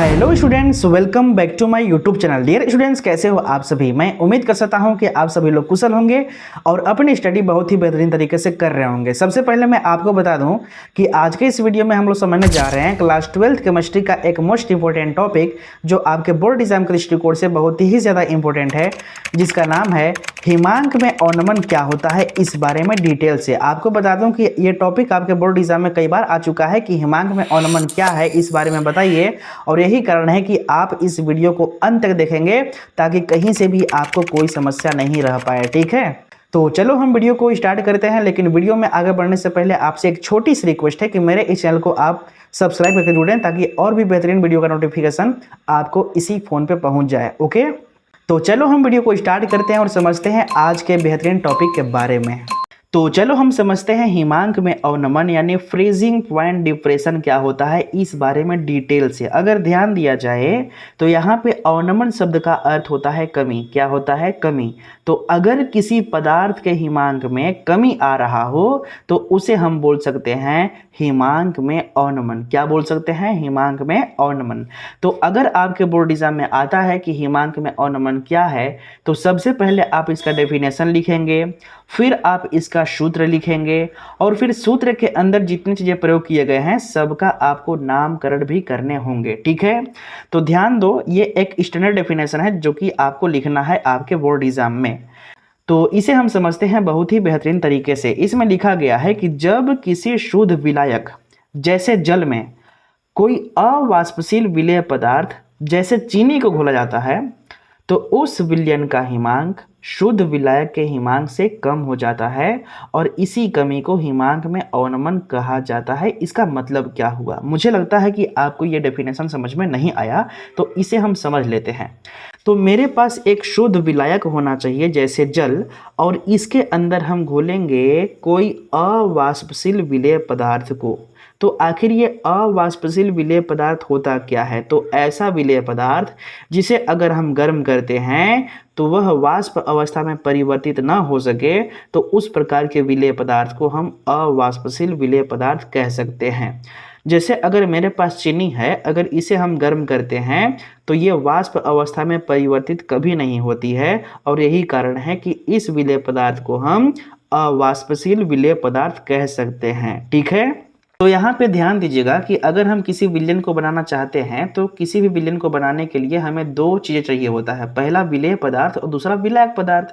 Hello students, welcome back to my YouTube channel. Dear students, कैसे हो आप सभी। मैं उम्मीद कर सकता हूं कि आप सभी लोग कुशल होंगे और अपनी स्टडी बहुत ही बेहतरीन तरीके से कर रहे होंगे। सबसे पहले मैं आपको बता दूं कि आज के इस वीडियो में हम लोग समझने जा रहे हैं क्लास 12th केमिस्ट्री का एक मोस्ट इंपॉर्टेंट टॉपिक जो आपके बोर्ड एग्जाम के दृष्टिकोण से बहुत ही ज़्यादा इंपॉर्टेंट है, जिसका नाम है हिमांक में अवनमन क्या होता है। इस बारे में डिटेल से आपको बता दूं कि ये टॉपिक आपके बोर्ड एग्जाम में कई बार आ चुका है कि हिमांक में अवनमन क्या है, इस बारे में बताइए। और यही कारण है कि आप इस वीडियो को अंत तक देखेंगे ताकि कहीं से भी आपको कोई समस्या नहीं रह पाए। ठीक है, तो चलो हम वीडियो को स्टार्ट करते हैं। लेकिन वीडियो में आगे बढ़ने से पहले आपसे एक छोटी सी रिक्वेस्ट है कि मेरे इस चैनल को आप सब्सक्राइब करके जुड़ें ताकि और भी बेहतरीन वीडियो का नोटिफिकेशन आपको इसी फोन पे पहुंच जाए। ओके, तो चलो हम वीडियो को स्टार्ट करते हैं और समझते हैं आज के बेहतरीन टॉपिक के बारे में। तो चलो हम समझते हैं हिमांक में अवनमन यानी फ्रीजिंग पॉइंट डिप्रेशन क्या होता है, इस बारे में डिटेल से अगर ध्यान दिया जाए तो यहाँ पे अवनमन शब्द का अर्थ होता है कमी। क्या होता है? कमी। तो अगर किसी पदार्थ के हिमांक में कमी आ रहा हो तो उसे हम बोल सकते हैं हिमांक में अवनमन। क्या बोल सकते हैं? हिमांक में अवनमन। तो अगर आपके बोर्ड एग्जाम में आता है कि हिमांक में अवनमन क्या है, तो सबसे पहले आप इसका डेफिनेशन लिखेंगे, फिर आप इसका सूत्र लिखेंगे और फिर सूत्र के अंदर जितनी चीजें प्रयोग किए गए हैं सबका आपको नामकरण भी करने होंगे। ठीक है, तो ध्यान दो, ये एक स्टैंडर्ड डेफिनेशन है जो कि आपको लिखना है आपके बोर्ड एग्जाम में। तो इसे हम समझते हैं बहुत ही बेहतरीन तरीके से। इसमें लिखा गया है कि जब किसी शुद्ध विलायक जैसे जल में कोई अवाष्पशील विलेय पदार्थ जैसे चीनी को घोला जाता है तो उस विलयन का हिमांक शुद्ध विलायक के हिमांक से कम हो जाता है और इसी कमी को हिमांक में अवनमन कहा जाता है। इसका मतलब क्या हुआ? मुझे लगता है कि आपको ये डेफिनेशन समझ में नहीं आया, तो इसे हम समझ लेते हैं। तो मेरे पास एक शुद्ध विलायक होना चाहिए जैसे जल, और इसके अंदर हम घोलेंगे कोई अवाष्पशील विलेय पदार्थ को। तो आखिर ये अवाष्पशील विलेय पदार्थ होता क्या है? तो ऐसा विलेय पदार्थ जिसे अगर हम गर्म करते हैं तो वह वाष्प अवस्था में परिवर्तित ना हो सके, तो उस प्रकार के विलेय पदार्थ को हम अवाष्पशील विलेय पदार्थ कह सकते हैं। जैसे अगर मेरे पास चीनी है, अगर इसे हम गर्म करते हैं तो ये वाष्प अवस्था में परिवर्तित कभी नहीं होती है, और यही कारण है कि इस विलेय पदार्थ को हम अवाष्पशील विलेय पदार्थ कह सकते हैं। ठीक है, तो यहाँ पे ध्यान दीजिएगा कि अगर हम किसी विलयन को बनाना चाहते हैं तो किसी भी विलयन को बनाने के लिए हमें दो चीज़ें चाहिए होता है, पहला विलेय पदार्थ और दूसरा विलायक पदार्थ।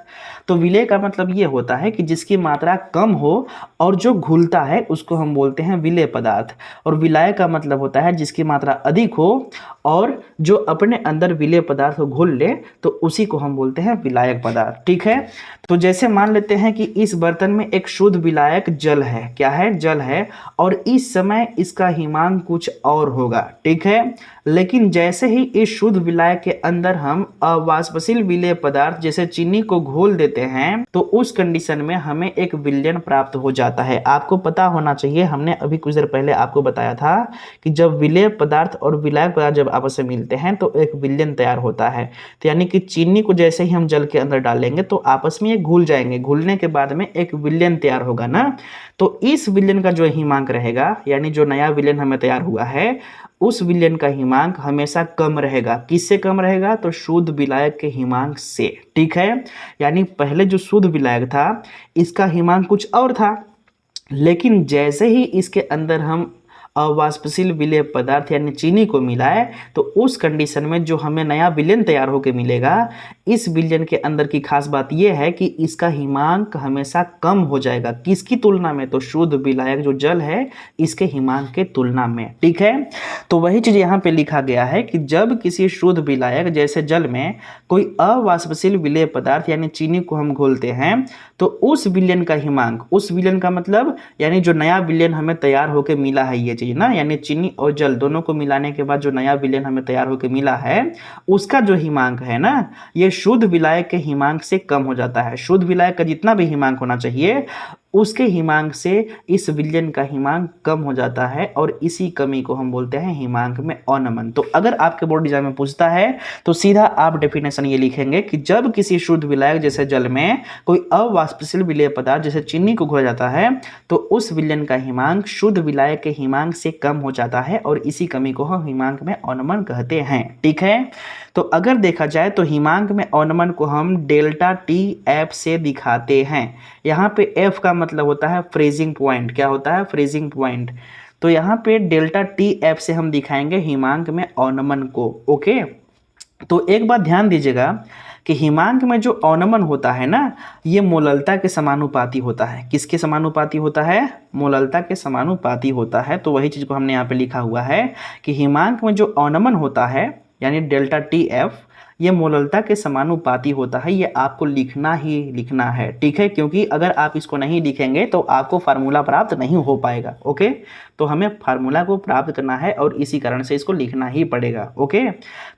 तो विलेय का मतलब ये होता है कि जिसकी मात्रा कम हो और जो घुलता है उसको हम बोलते हैं विलेय पदार्थ, और विलायक का मतलब होता है जिसकी मात्रा अधिक हो और जो अपने अंदर विलेय पदार्थ को घुल ले, तो उसी को हम बोलते हैं विलायक पदार्थ। ठीक है, तो जैसे मान लेते हैं कि इस बर्तन में एक शुद्ध विलायक जल है। क्या है? जल है, और इस समय इसका हिमांक कुछ और होगा। ठीक है, लेकिन जैसे ही इस शुद्ध विलायक के अंदर हम अवाष्पशील विलेय पदार्थ जैसे चीनी को घोल देते हैं तो उस कंडीशन में हमें एक विलयन प्राप्त हो जाता है। आपको पता होना चाहिए, हमने अभी कुछ देर पहले आपको बताया था कि जब विलेय पदार्थ और विलायक पदार्थ जब आपस में मिलते हैं तो एक विलयन तैयार होता है। तो यानी कि चीनी को जैसे ही हम जल के अंदर डालेंगे तो आपस में ये घुल जाएंगे, घुलने के बाद में एक विलयन तैयार होगा ना। तो इस विलयन का जो हिमांक रहेगा, यानी जो नया विलयन हमें तैयार हुआ है, उस विलयन का हिमांक हमेशा कम रहेगा। किससे कम रहेगा? तो शुद्ध विलायक के हिमांक से। ठीक है, यानी पहले जो शुद्ध विलायक था इसका हिमांक कुछ और था, लेकिन जैसे ही इसके अंदर हम अवाष्पशील विलेय पदार्थ यानी चीनी को मिलाए तो उस कंडीशन में जो हमें नया विलयन तैयार होकर मिलेगा, इस विलयन के अंदर की खास बात यह है कि इसका हिमांक हमेशा कम हो जाएगा। किसकी तुलना में? तो शुद्ध विलायक जो जल है इसके हिमांक के तुलना में। ठीक है, तो वही चीज यहाँ पे लिखा गया है कि जब किसी शुद्ध विलायक जैसे जल में कोई अवाष्पशील विलेय पदार्थ यानी चीनी को हम घोलते हैं तो उस विलयन का हिमांक, उस विलयन का मतलब यानी जो नया विलयन हमें तैयार होकर मिला है, ये चीज ना, यानी चीनी और जल दोनों को मिलाने के बाद जो नया विलयन हमें तैयार होकर मिला है उसका जो हिमांक है ना, ये शुद्ध विलायक के हिमांक से कम हो जाता है। शुद्ध विलायक का जितना भी हिमांक होना चाहिए उसके हिमांक से इस विलयन का हिमांक कम हो जाता है और इसी कमी को हम बोलते हैं हिमांक में अवनमन। तो अगर आपके बोर्ड एग्जाम में पूछता है तो सीधा आप डेफिनेशन ये लिखेंगे कि जब किसी शुद्ध विलायक जैसे जल में कोई अवाष्पशील विलेय पदार्थ जैसे चीनी को घोला जाता है तो उस विलयन का हिमांक शुद्ध विलायक के हिमांक से कम हो जाता है और इसी कमी को हम हिमांक में अवनमन कहते हैं। ठीक है, तो अगर देखा जाए तो हिमांक में अवनमन को हम डेल्टा टी एफ से दिखाते हैं। यहाँ पे एफ का मतलब होता है फ्रीजिंग पॉइंट। क्या होता है? Freezing point. तो यहाँ पे डेल्टा टी एफ से हम दिखाएंगे हिमांक में अवनमन को। ओके, तो एक बात ध्यान दीजिएगा कि हिमांक में जो अवनमन होता है ना, ये मोललता के समानुपाती होता है। किसके समानुपाती होता है? मोललता के समानुपाती होता है। तो वही चीज़ को हमने यहाँ पे लिखा हुआ है कि हिमांक में जो अवनमन होता है यानी डेल्टा टी एफ, ये मोललता के समानुपाती होता है। ये आपको लिखना ही लिखना है। ठीक है, क्योंकि अगर आप इसको नहीं लिखेंगे तो आपको फार्मूला प्राप्त नहीं हो पाएगा। ओके, तो हमें फार्मूला को प्राप्त करना है और इसी कारण से इसको लिखना ही पड़ेगा। ओके,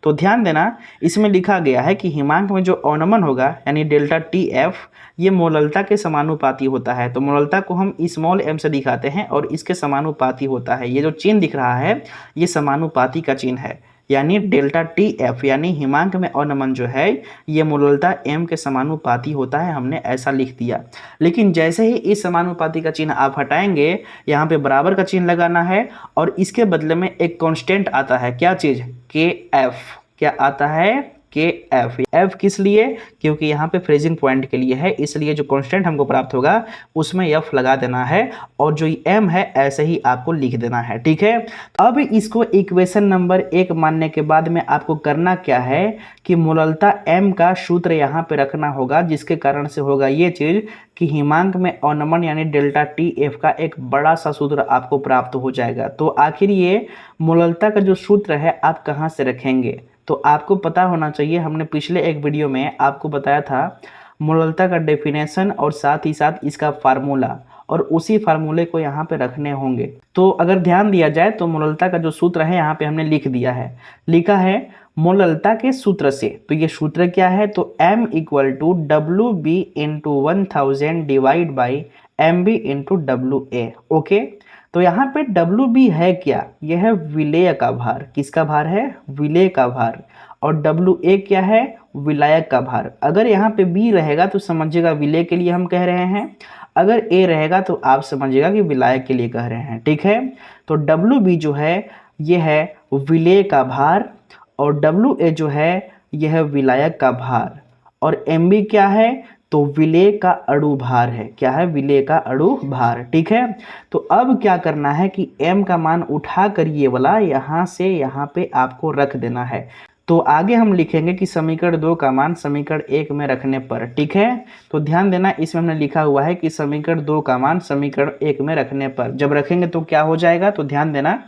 तो ध्यान देना, इसमें लिखा गया है कि हिमांक में जो अवनमन होगा यानी डेल्टा टी एफ, ये मोललता के समानुपाती होता है। तो मोललता को हम स्मॉल एम से दिखाते हैं और इसके समानुपाती होता है। ये जो चिन्ह दिख रहा है ये समानुपाती का चिन्ह है, यानी डेल्टा टी एफ यानी हिमांक में अवनमन जो है ये मोललता एम के समानुपाती होता है। हमने ऐसा लिख दिया। लेकिन जैसे ही इस समानुपाती का चिन्ह आप हटाएंगे, यहाँ पे बराबर का चिन्ह लगाना है और इसके बदले में एक कांस्टेंट आता है। क्या चीज़? के एफ। क्या आता है? के एफ। एफ किस लिए? क्योंकि यहाँ पे फ्रीजिंग पॉइंट के लिए है, इसलिए जो कांस्टेंट हमको प्राप्त होगा उसमें एफ लगा देना है और जो एम है ऐसे ही आपको लिख देना है। ठीक है, अब इसको इक्वेशन नंबर 1 मानने के बाद में आपको करना क्या है कि मोललता एम का सूत्र यहाँ पे रखना होगा, जिसके कारण से होगा ये चीज़ कि हिमांक में अवनमन यानी डेल्टा टी एफ का एक बड़ा सा सूत्र आपको प्राप्त हो जाएगा। तो आखिर ये मोललता का जो सूत्र है आप कहाँ से रखेंगे? तो आपको पता होना चाहिए, हमने पिछले एक वीडियो में आपको बताया था मोललता का डेफिनेशन और साथ ही साथ इसका फार्मूला, और उसी फार्मूले को यहाँ पे रखने होंगे। तो अगर ध्यान दिया जाए तो मोललता का जो सूत्र है यहाँ पे हमने लिख दिया है। लिखा है मोललता के सूत्र से। तो ये सूत्र क्या है? तो m equal to W B into 1000 divide by M B into W A. Okay, तो यहाँ पे डब्ल्यू बी है क्या? यह है विलेय का भार। किसका भार है? विलेय का भार। और डब्ल्यू ए क्या है? विलायक का भार। अगर यहाँ पे बी रहेगा तो समझिएगा विलेय के लिए हम कह रहे हैं, अगर ए रहेगा तो आप समझिएगा कि विलायक के लिए कह रहे हैं। ठीक है, तो डब्ल्यू बी जो है यह है विलेय का भार और डब्ल्यू ए जो है यह है विलायक का भार और एम बी क्या है? तो विलेय का अणु भार है। क्या है? विलेय का अणु भार। ठीक है, तो अब क्या करना है कि m का मान उठा कर ये वाला यहाँ से यहाँ पे आपको रख देना है। तो आगे हम लिखेंगे कि समीकरण 2 का मान समीकरण 1 में रखने पर। ठीक है, तो ध्यान देना, इसमें हमने लिखा हुआ है कि समीकरण 2 का मान समीकरण 1 में रखने पर। जब रखेंगे तो क्या हो जाएगा? तो ध्यान देना,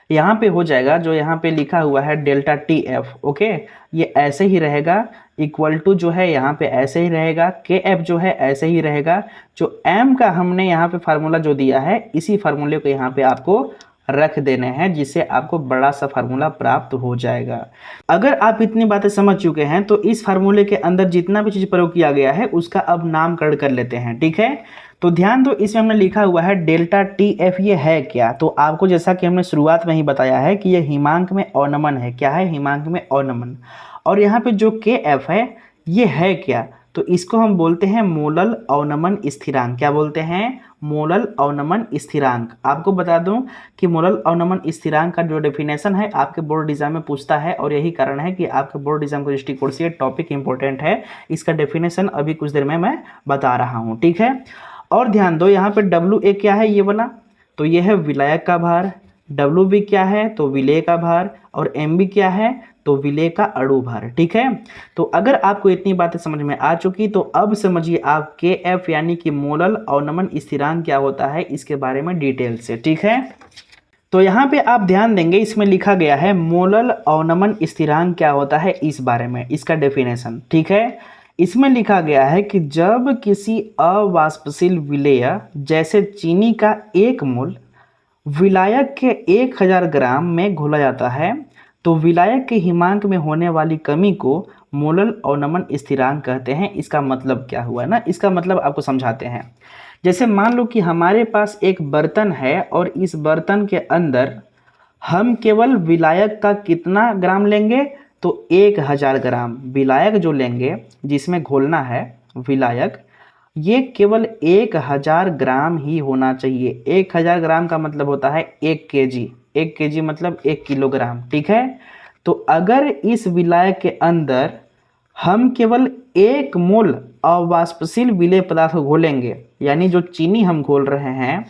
यहाँ पे हो जाएगा जो यहाँ पे लिखा हुआ है डेल्टा टी एफ। ओके, ये ऐसे ही रहेगा, इक्वल टू जो है यहाँ पे ऐसे ही रहेगा, के एफ जो है ऐसे ही रहेगा। जो एम का हमने यहाँ पे फार्मूला जो दिया है इसी फार्मूले को यहाँ पे आपको रख देने हैं, जिससे आपको बड़ा सा फार्मूला प्राप्त हो जाएगा। अगर आप इतनी बातें समझ चुके हैं तो इस फार्मूले के अंदर जितना भी चीज़ प्रयोग किया गया है उसका अब नामकरण कर लेते हैं। ठीक है, तो ध्यान दो, इसमें हमने लिखा हुआ है डेल्टा टी एफ। ये है क्या? तो आपको जैसा कि हमने शुरुआत में ही बताया है कि ये हिमांक में अवनमन है। क्या है? हिमांक में अवनमन। और यहाँ पे जो के एफ है ये है क्या? तो इसको हम बोलते हैं मोलल अवनमन स्थिरांक। क्या बोलते हैं? मोलल अवनमन स्थिरांक। आपको बता दूं कि मोलल अवनमन स्थिरांक का जो डेफिनेशन है आपके बोर्ड एग्जाम में पूछता है और यही कारण है कि आपके बोर्ड एग्जाम के दृष्टिकोण से ये टॉपिक इंपॉर्टेंट है। इसका डेफिनेशन अभी कुछ देर में मैं बता रहा हूँ। ठीक है, और ध्यान दो, यहाँ पे डब्ल्यू ए क्या है? ये वाला, तो ये है विलायक का भार। डब्ल्यू बी क्या है? तो विलेय का भार। और एम बी क्या है? तो विलेय का अणु भार। ठीक है, तो अगर आपको इतनी बातें समझ में आ चुकी तो अब समझिए आप के एफ यानी कि मोलल अवनमन स्थिरांक क्या होता है इसके बारे में डिटेल से। ठीक है, तो यहाँ पे आप ध्यान देंगे, इसमें लिखा गया है मोलल अवनमन स्थिरांक क्या होता है इस बारे में, इसका डेफिनेशन। ठीक है, इसमें लिखा गया है कि जब किसी अवाष्पशील विलेय जैसे चीनी का 1 मोल विलायक के 1000 ग्राम में घोला जाता है तो विलायक के हिमांक में होने वाली कमी को मोलल अवनमन स्थिरांक कहते हैं। इसका मतलब क्या हुआ ना, इसका मतलब आपको समझाते हैं जैसे मान लो कि हमारे पास एक बर्तन है और इस बर्तन के अंदर हम केवल विलायक का कितना ग्राम लेंगे, तो 1000 ग्राम विलायक जो लेंगे जिसमें घोलना है विलायक, ये केवल 1000 ग्राम ही होना चाहिए। 1000 ग्राम का मतलब होता है 1 kg, 1 kg मतलब 1 किलोग्राम, ठीक है। तो अगर इस विलायक के अंदर हम केवल 1 मोल अवाष्पशील विलेय पदार्थ को घोलेंगे, यानी जो चीनी हम घोल रहे हैं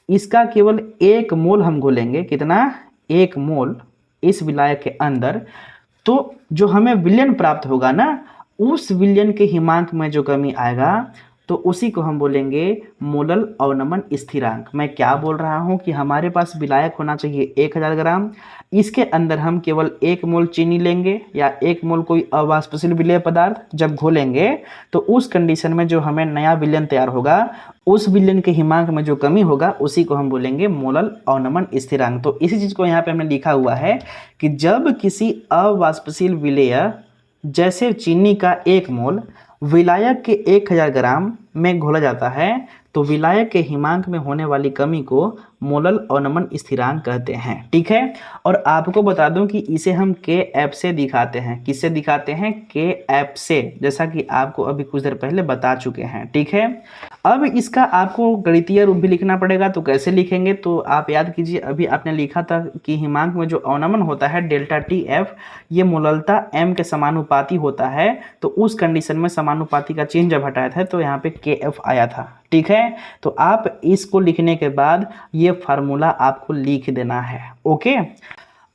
इसका केवल 1 मोल हम घोलेंगे, कितना, 1 मोल इस विलायक के अंदर, तो जो हमें विलयन प्राप्त होगा ना, उस विलयन के हिमांक में जो कमी आएगा तो उसी को हम बोलेंगे मोलल अवनमन स्थिरांक। मैं क्या बोल रहा हूँ कि हमारे पास विलायक होना चाहिए 1000 ग्राम, इसके अंदर हम केवल 1 मोल चीनी लेंगे या 1 मोल कोई अवाष्पशील विलेय पदार्थ जब घोलेंगे, तो उस कंडीशन में जो हमें नया विलयन तैयार होगा, उस विलयन के हिमांक में जो कमी होगा उसी को हम बोलेंगे मोलल अवनमन स्थिरांक। तो इसी चीज़ को यहाँ पे हमने लिखा हुआ है कि जब किसी अवाष्पशील विलेय जैसे चीनी का 1 मोल विलायक के 1000 ग्राम में घोला जाता है तो विलायक के हिमांक में होने वाली कमी को मोलल अवनमन स्थिरांक कहते हैं, ठीक है। और आपको बता दूं कि इसे हम Kf से दिखाते हैं। किससे दिखाते हैं? Kf से, जैसा कि आपको अभी कुछ देर पहले बता चुके हैं, ठीक है। अब इसका आपको गणितीय रूप भी लिखना पड़ेगा, तो कैसे लिखेंगे, तो आप याद कीजिए अभी आपने लिखा था कि हिमांक में जो अवनमन होता है डेल्टा Tf, ये मोललता m के समानुपाती होता है। तो उस कंडीशन में समानुपाती का चिन्ह जब हटाया था तो यहाँ पे Kf आया था, ठीक है। तो आप इसको लिखने के बाद ये फार्मूला आपको लिख देना है, ओके।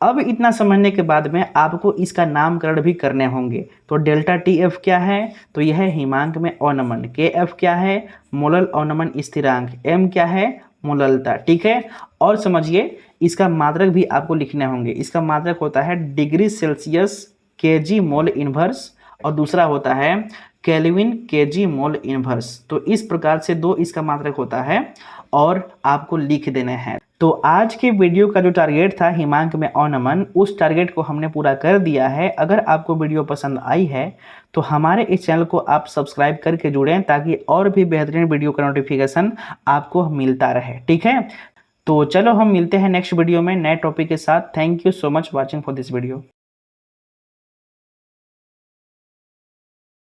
अब इतना समझने के बाद में आपको इसका नामकरण भी करने होंगे। तो डेल्टा Tf क्या है, तो यह है हिमांक में अवनमन, Kf क्या है, मोलल अवनमन स्थिरांक, m क्या है, मोललता, ठीक है। और समझिए इसका मात्रक भी आपको लिखने होंगे। इसका मात्रक होता है degree Celsius kg mole inverse और दूसरा होता है केल्विन kg मोल इनवर्स। तो इस प्रकार से दो इसका मात्रक होता है और आपको लिख देने हैं। तो आज के वीडियो का जो टारगेट था हिमांक में अवनमन, उस टारगेट को हमने पूरा कर दिया है। अगर आपको वीडियो पसंद आई है तो हमारे इस चैनल को आप सब्सक्राइब करके जुड़ें ताकि और भी बेहतरीन वीडियो का नोटिफिकेशन आपको मिलता रहे, ठीक है। तो चलो हम मिलते हैं नेक्स्ट वीडियो में नए टॉपिक के साथ। Thank you so much watching for this video.